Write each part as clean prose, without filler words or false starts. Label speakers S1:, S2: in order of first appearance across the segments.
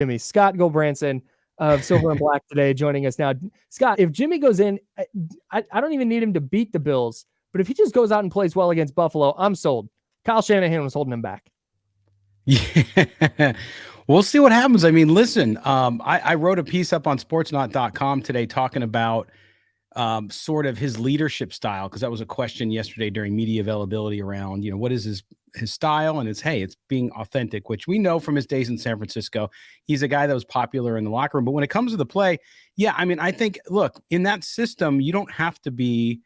S1: Jimmy. Scott Gulbransen of Silver and Black today joining us now. Scott, if Jimmy goes in, I don't even need him to beat the Bills, but if he just goes out and plays well against Buffalo, I'm sold. Kyle Shanahan was holding him back.
S2: Yeah, we'll see what happens. I mean, listen, I wrote a piece up on sportsnaut.com today talking about sort of his leadership style, because that was a question yesterday during media availability around, what is his style, and it's being authentic, which we know from his days in San Francisco. He's a guy that was popular in the locker room, but when it comes to the play, I think, look, in that system, you don't have to be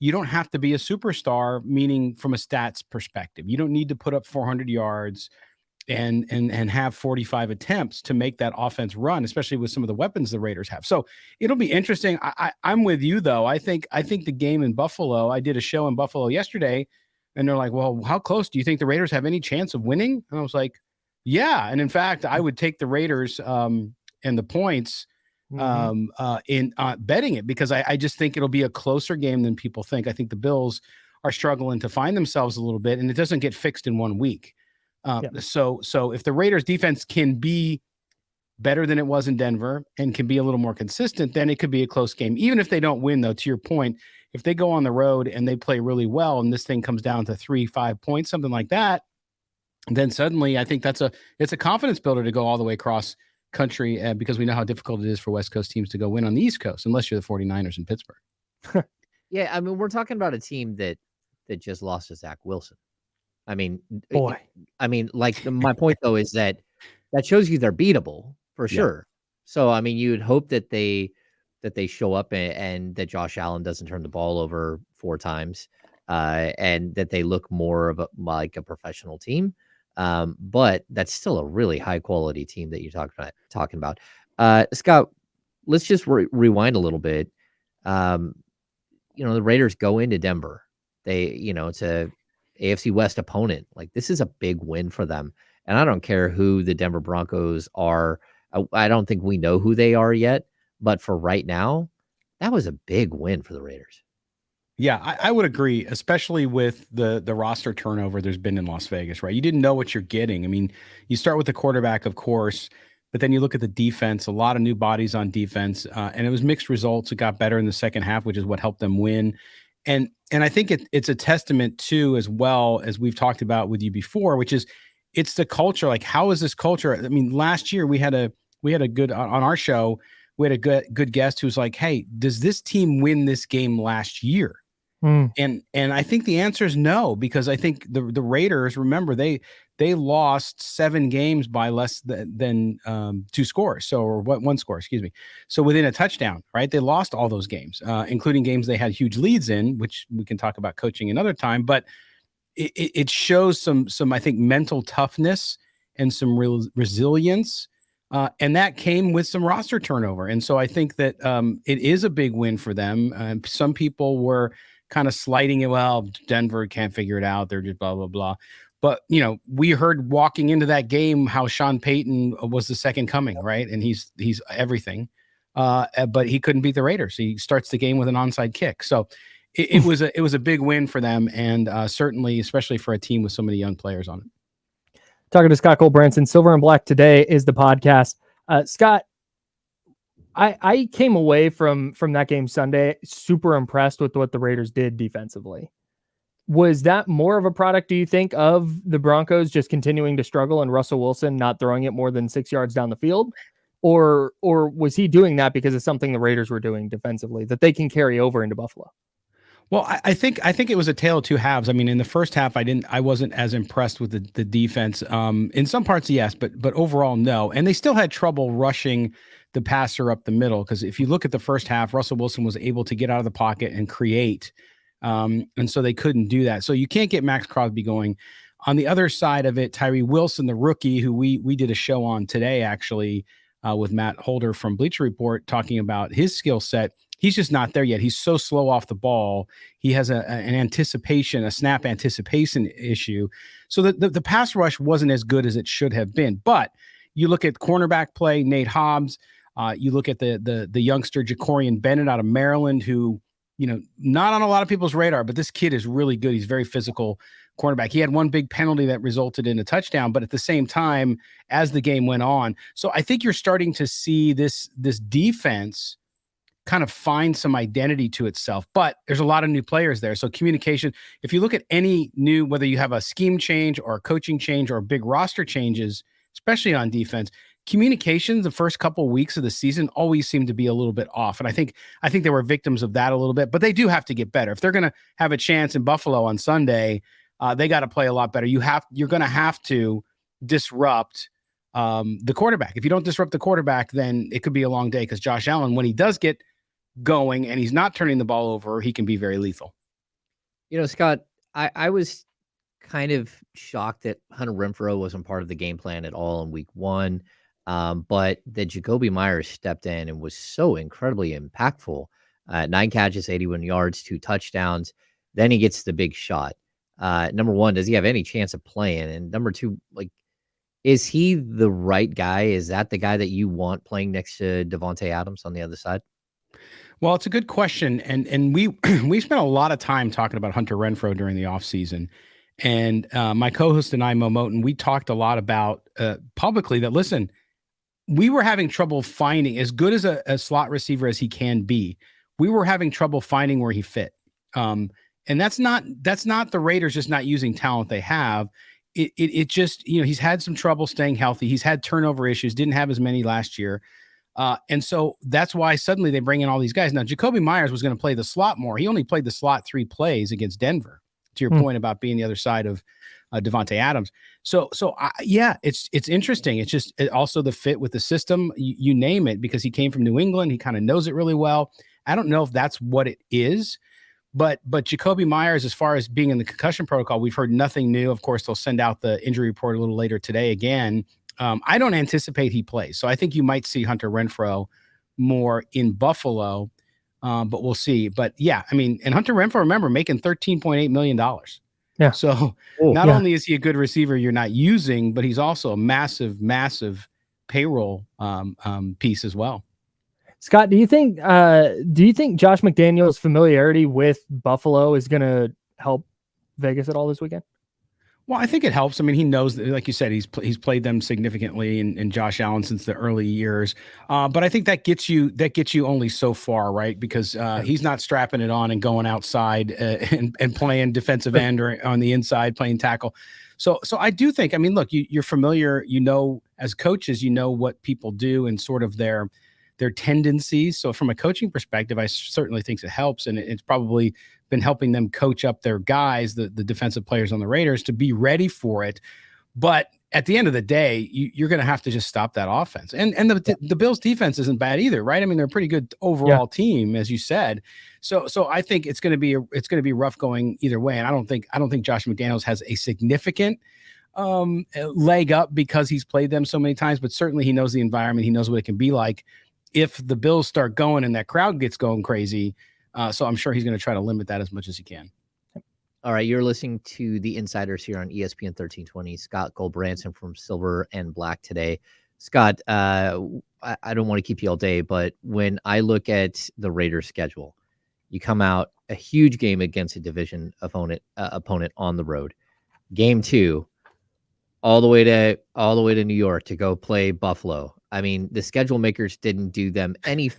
S2: a superstar, meaning from a stats perspective. You don't need to put up 400 yards and have 45 attempts to make that offense run, especially with some of the weapons the Raiders have. So it'll be interesting. I'm with you though. I think the game in Buffalo, I did a show in Buffalo yesterday, and they're like, well, how close do you think the Raiders have any chance of winning? And I was like, yeah. And in fact, I would take the Raiders and the points in betting it, because I just think it'll be a closer game than people think. I think the Bills are struggling to find themselves a little bit, and it doesn't get fixed in 1 week. So if the Raiders defense can be better than it was in Denver and can be a little more consistent, then it could be a close game. Even if they don't win, though, to your point, if they go on the road and they play really well and this thing comes down to 3-5 points, something like that, then suddenly I think it's a confidence builder to go all the way across country, because we know how difficult it is for West Coast teams to go win on the East Coast, unless you're the 49ers in Pittsburgh.
S3: Yeah, I mean, we're talking about a team that just lost to Zach Wilson. I mean,
S1: boy.
S3: My point though is that shows you they're beatable for sure. So I mean, you'd hope that they show up and that Josh Allen doesn't turn the ball over 4 times, and that they look more of like a professional team. But that's still a really high quality team that you're talking about. Scott, let's just rewind a little bit. The Raiders go into Denver. It's a AFC West opponent. Like, this is a big win for them. And I don't care who the Denver Broncos are. I don't think we know who they are yet. But for right now, that was a big win for the Raiders.
S2: Yeah, I would agree, especially with the roster turnover there's been in Las Vegas, right? You didn't know what you're getting. I mean, you start with the quarterback, of course, but then you look at the defense, a lot of new bodies on defense, and it was mixed results. It got better in the second half, which is what helped them win. And I think it's a testament to, as well as we've talked about with you before, which is it's the culture. Like, how is this culture? I mean, last year we had a good on our show. We had a good guest who's like, hey, does this team win this game last year? And I think the answer is no, because I think the Raiders, remember, they lost 7 games by less than 2 scores. So, or 1 score, excuse me. So within a touchdown, right? They lost all those games, including games they had huge leads in, which we can talk about coaching another time. But it shows some, I think, mental toughness and some real resilience. And that came with some roster turnover. And so I think that it is a big win for them. Some people were kind of slighting it. Well, Denver can't figure it out. They're just blah, blah, blah. But, we heard walking into that game how Sean Payton was the second coming, right? And he's everything. But he couldn't beat the Raiders. He starts the game with an onside kick. So it was a big win for them. And certainly, especially for a team with so many young players on it.
S1: Talking to Scott Gulbransen, Silver and Black Today is the podcast. Scott, I came away from that game Sunday super impressed with what the Raiders did defensively. Was that more of a product, do you think, of the Broncos just continuing to struggle and Russell Wilson not throwing it more than 6 yards down the field? Or was he doing that because of something the Raiders were doing defensively that they can carry over into Buffalo?
S2: Well, I think it was a tale of two halves. I mean, in the first half, I wasn't as impressed with the defense. In some parts, yes, but overall, no. And they still had trouble rushing the passer up the middle, because if you look at the first half, Russell Wilson was able to get out of the pocket and create, and so they couldn't do that. So you can't get Max Crosby going. On the other side of it, Tyree Wilson, the rookie, who we did a show on today, actually, with Matt Holder from Bleacher Report, talking about his skill set. He's just not there yet. He's so slow off the ball. He has a snap anticipation issue. So the pass rush wasn't as good as it should have been. But you look at cornerback play, Nate Hobbs. You look at the youngster Jacorian Bennett out of Maryland, who, not on a lot of people's radar, but this kid is really good. He's very physical cornerback. He had one big penalty that resulted in a touchdown, but at the same time, as the game went on. So I think you're starting to see this defense kind of find some identity to itself, but there's a lot of new players there. So communication, if you look at any new, whether you have a scheme change or a coaching change or big roster changes, especially on defense, communications the first couple of weeks of the season always seem to be a little bit off. And I think they were victims of that a little bit, but they do have to get better. If they're going to have a chance in Buffalo on Sunday, they got to play a lot better. You're going to have to disrupt the quarterback. If you don't disrupt the quarterback, then it could be a long day, because Josh Allen, when he does get going and he's not turning the ball over, he can be very lethal.
S3: Scott, I was kind of shocked that Hunter Renfrow wasn't part of the game plan at all in week 1. But that Jacoby Myers stepped in and was so incredibly impactful. 9 catches, 81 yards, 2 touchdowns. Then he gets the big shot. Number one, does he have any chance of playing? And number two, is he the right guy? Is that the guy that you want playing next to Devontae Adams on the other side?
S2: Well, it's a good question. And we spent a lot of time talking about Hunter Renfrow during the offseason. And my co-host and I, Mo Moten, we talked a lot about publicly that, listen, we were having trouble finding, as good as a slot receiver as he can be, we were having trouble finding where he fit. And that's not the Raiders just not using talent they have. It just, he's had some trouble staying healthy. He's had turnover issues, didn't have as many last year. And so that's why suddenly they bring in all these guys. Now, Jacoby Myers was going to play the slot more. He only played the slot 3 plays against Denver, to your point about being the other side of Devontae Adams. So yeah, it's interesting. It's just also the fit with the system, you name it, because he came from New England. He kind of knows it really well. I don't know if that's what it is, but Jacoby Myers, as far as being in the concussion protocol, we've heard nothing new. Of course, they'll send out the injury report a little later today again. I don't anticipate he plays. So I think you might see Hunter Renfrow more in Buffalo, but we'll see. But yeah, I mean, and Hunter Renfrow, remember, making $13.8 million.
S1: Yeah.
S2: So not only is he a good receiver you're not using, but he's also a massive, massive payroll piece as well.
S1: Scott, do you think Josh McDaniels' familiarity with Buffalo is going to help Vegas at all this weekend?
S2: Well, I think it helps. I mean, he knows that, like you said, he's played them significantly in Josh Allen since the early years. But I think that gets you only so far, right? Because he's not strapping it on and going outside and playing defensive end or on the inside playing tackle. So I do think, I mean, look, you're familiar, as coaches, what people do and sort of their tendencies. So from a coaching perspective, I certainly think it helps, and it's probably been helping them coach up their guys, the defensive players on the Raiders, to be ready for it. But at the end of the day, you're going to have to just stop that offense. And the Bills defense isn't bad either, right? I mean, they're a pretty good overall team, as you said. So I think it's going to be rough going either way. And I don't think Josh McDaniels has a significant leg up because he's played them so many times, but certainly he knows the environment. He knows what it can be like if the Bills start going and that crowd gets going crazy. So I'm sure he's going to try to limit that as much as he can.
S3: All right, you're listening to The Insiders here on ESPN 1320. Scott Gulbransen from Silver and Black today. Scott, I don't want to keep you all day, but when I look at the Raiders' schedule, you come out a huge game against a division opponent on the road. Game 2, all the way to New York to go play Buffalo. I mean, the schedule makers didn't do them any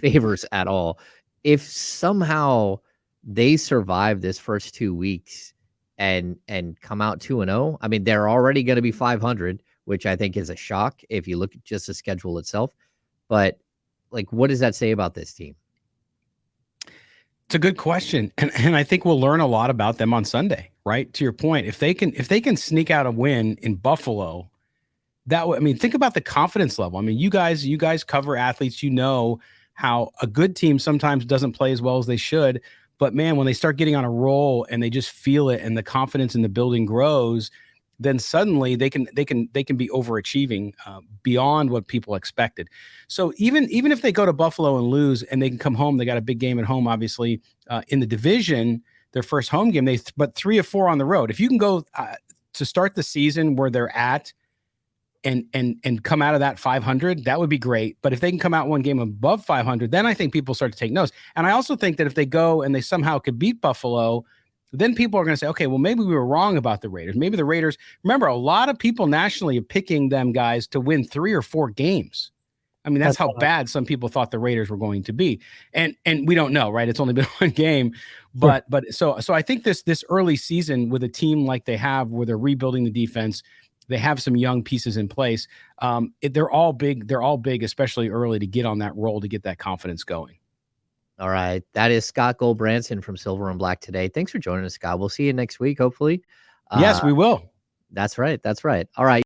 S3: favors at all. If somehow they survive this first 2 weeks and come out 2-0, I mean, they're already going to be 500, which I think is a shock if you look at just the schedule itself. But what does that say about this team?
S2: It's a good question. And I think we'll learn a lot about them on Sunday, right? To your point, if they can sneak out a win in Buffalo, think about the confidence level. I mean, you guys cover athletes, how a good team sometimes doesn't play as well as they should. But man, when they start getting on a roll and they just feel it and the confidence in the building grows, then suddenly they can be overachieving beyond what people expected. So even if they go to Buffalo and lose and they can come home, they got a big game at home, obviously, in the division, their first home game, but 3 of 4 on the road. If you can go to start the season where they're at and come out of that 500, that would be great. But if they can come out one game above 500, then I think people start to take notice. And I also think that if they go and they somehow could beat Buffalo, then people are going to say, okay, well, maybe we were wrong about the Raiders. Maybe the Raiders, remember, a lot of people nationally are picking them guys to win 3 or 4 games. I mean, that's how bad some people thought the Raiders were going to be. And we don't know, right? It's only been 1 game. But so I think this early season with a team like they have, where they're rebuilding the defense, they have some young pieces in place. They're all big. They're all big, especially early, to get on that roll, to get that confidence going.
S3: All right. That is Scott Gulbransen from Silver and Black today. Thanks for joining us, Scott. We'll see you next week, hopefully.
S2: Yes, we will.
S3: That's right. That's right. All right.